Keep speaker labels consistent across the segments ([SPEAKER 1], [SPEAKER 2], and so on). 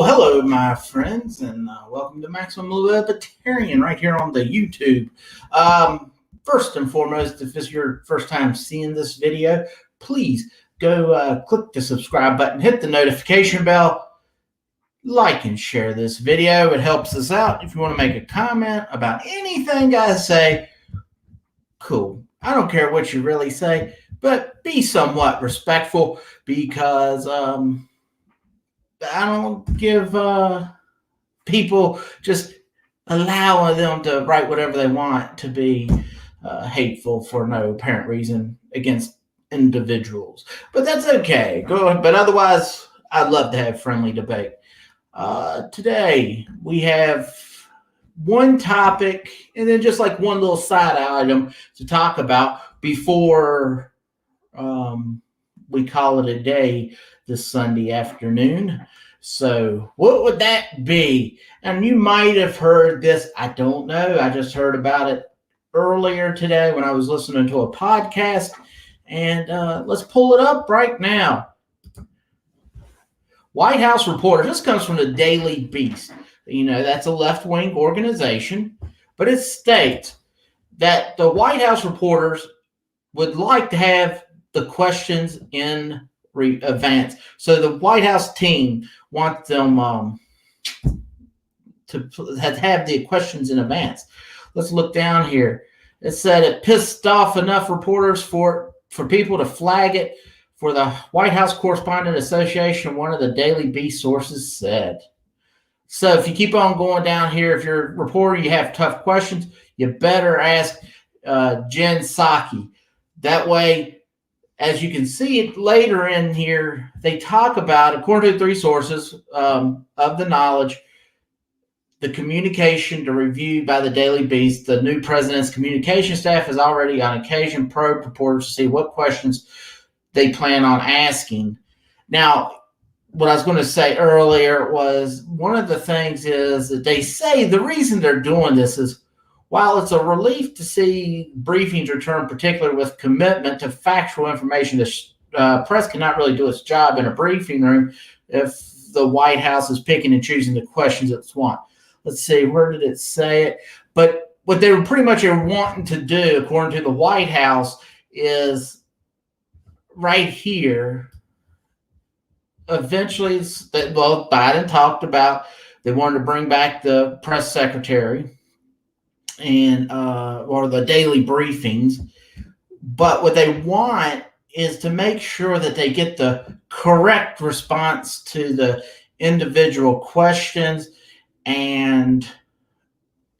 [SPEAKER 1] Hello, my friends, and welcome to Maximum Libertarian right here on the YouTube. First and foremost, if this is your first time seeing this video, please go click the subscribe button, hit the notification bell, like and share this video. It helps us out. If you want to make a comment about anything I say, cool. I don't care what you really say, but be somewhat respectful because I don't give people just allowing them to write whatever they want to be hateful for no apparent reason against individuals. But that's okay. But otherwise, I'd love to have friendly debate. Today, we have one topic and then just like one little side item to talk about before we call it a day this Sunday afternoon. So what would that be? And you might have heard this. I don't know. I just heard about it earlier today when I was listening to a podcast. And let's pull it up right now. White House reporter. This comes from the Daily Beast. You know, that's a left-wing organization. But it states that the White House reporters would like to have the questions in advance. So the White House team wants them to have the questions in advance. Let's look down here. It said it pissed off enough reporters for people to flag it for the White House Correspondent Association, one of the Daily Beast sources said. So if you keep on going down here, if you're a reporter, you have tough questions, you better ask Jen Psaki. That way, as you can see it later in here, they talk about, according to three sources of the knowledge, the communication to review by the Daily Beast. The new president's communication staff has already on occasion probed reporters to see what questions they plan on asking. Now, what I was going to say earlier was one of the things is that they say the reason they're doing this is while it's a relief to see briefings return, particularly with commitment to factual information, the press cannot really do its job in a briefing room if the White House is picking and choosing the questions it wants. Let's see, where did it say it? But what they were pretty much wanting to do, according to the White House, is right here. Eventually, Biden talked about they wanted to bring back the press secretary and or the daily briefings, but what they want is to make sure that they get the correct response to the individual questions, and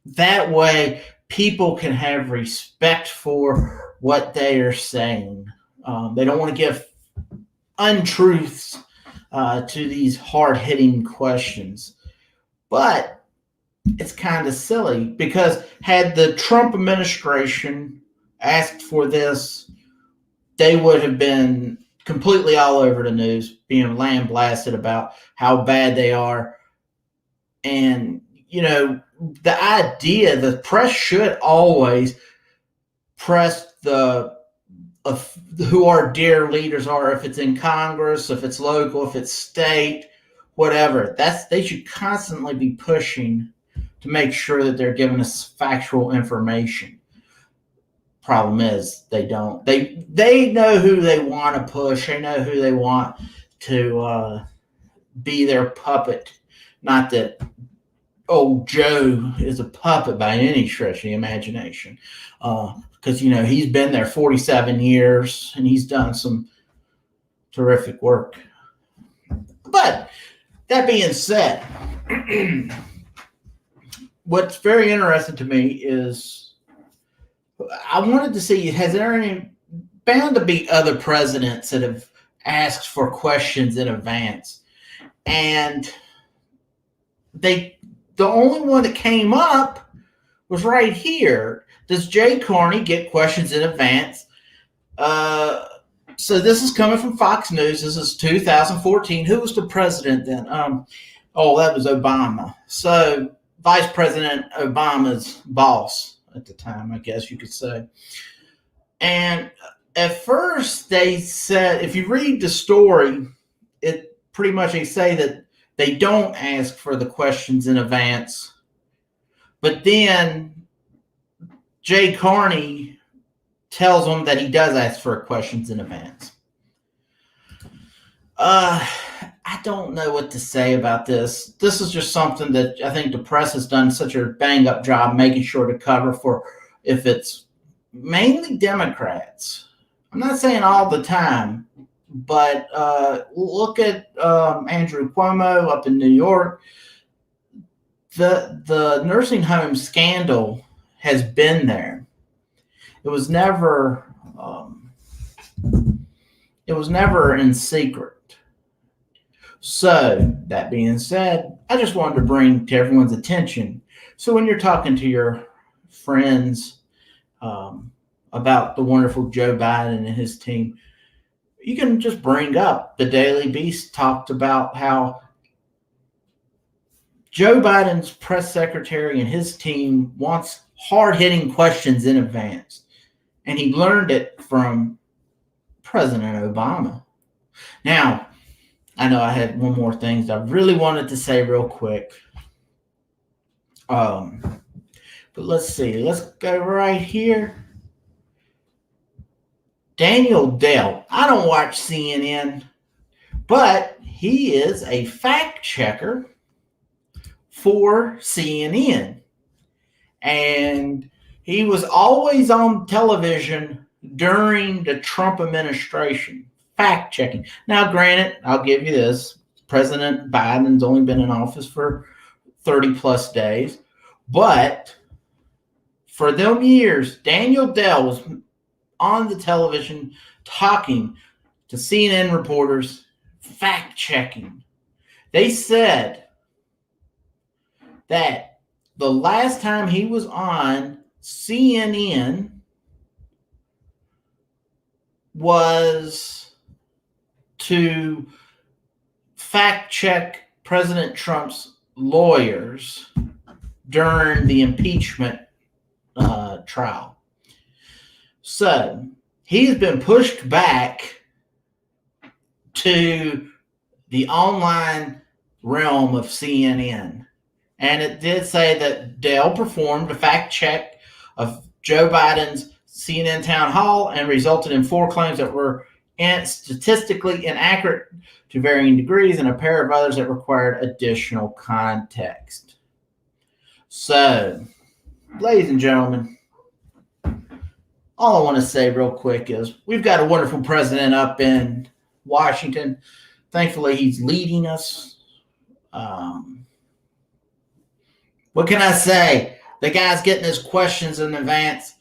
[SPEAKER 1] that way people can have respect for what they are saying. They don't want to give untruths to these hard-hitting questions, but it's kind of silly because had the Trump administration asked for this, they would have been completely all over the news, being lambasted about how bad they are. And, you know, the idea, the press should always press who our dear leaders are, if it's in Congress, if it's local, if it's state, whatever. They should constantly be pushing to make sure that they're giving us factual information. Problem is, they don't. They know who they want to push. They know who they want to be their puppet. Not that old Joe is a puppet by any stretch of the imagination. Because, you know, he's been there 47 years and he's done some terrific work. But that being said, what's very interesting to me is I wanted to see, has there any bound to be other presidents that have asked for questions in advance? And the only one that came up was right here. Does Jay Carney get questions in advance? So this is coming from Fox News. This is 2014. Who was the president then? That was Obama. So Vice President Obama's boss at the time, I guess you could say. And at first they said, if you read the story, it pretty much they say that They don't ask for the questions in advance. But then Jay Carney tells them that he does ask for questions in advance. I don't know what to say about this. This is just something that I think the press has done such a bang-up job making sure to cover for, if it's mainly Democrats. I'm not saying all the time, but look at Andrew Cuomo up in New York. The nursing home scandal has been there. It was never in secret. So, that being said, I just wanted to bring to everyone's attention. So when you're talking to your friends about the wonderful Joe Biden and his team, you can just bring up the Daily Beast talked about how Joe Biden's press secretary and his team wants hard-hitting questions in advance. And he learned it from President Obama. Now, I know I had one more thing that I really wanted to say real quick. But let's see. Let's go right here. Daniel Dale. I don't watch CNN, but he is a fact checker for CNN. And he was always on television during the Trump administration, fact checking. Now, granted, I'll give you this. President Biden's only been in office for 30 plus days. But for them years, Daniel Dale was on the television talking to CNN reporters, fact checking. They said that the last time he was on CNN was to fact check President Trump's lawyers during the impeachment trial. So he's been pushed back to the online realm of CNN. And it did say that Dale performed a fact check of Joe Biden's CNN town hall and resulted in 4 claims that were statistically inaccurate to varying degrees and a pair of others that required additional context. So, ladies and gentlemen, all I want to say real quick is we've got a wonderful president up in Washington. Thankfully, he's leading us. What can I say? The guy's getting his questions in advance,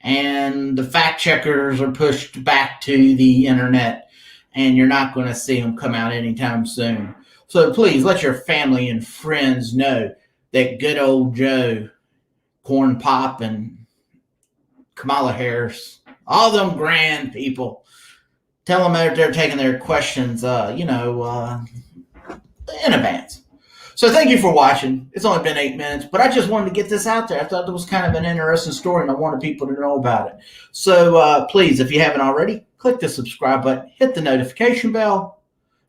[SPEAKER 1] and the fact checkers are pushed back to the internet, and you're not going to see them come out anytime soon. So please let your family and friends know that good old Joe, Corn Pop, and Kamala Harris, all them grand people, tell them they're taking their questions, in advance. So thank you for watching. It's only been 8 minutes, but I just wanted to get this out there. I thought it was kind of an interesting story, and I wanted people to know about it. So please, if you haven't already, click the subscribe button, hit the notification bell,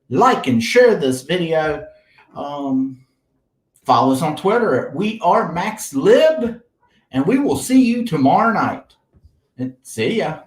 [SPEAKER 1] like and share this video. Follow us on Twitter. We are MaxLib, and we will see you tomorrow night. And see ya.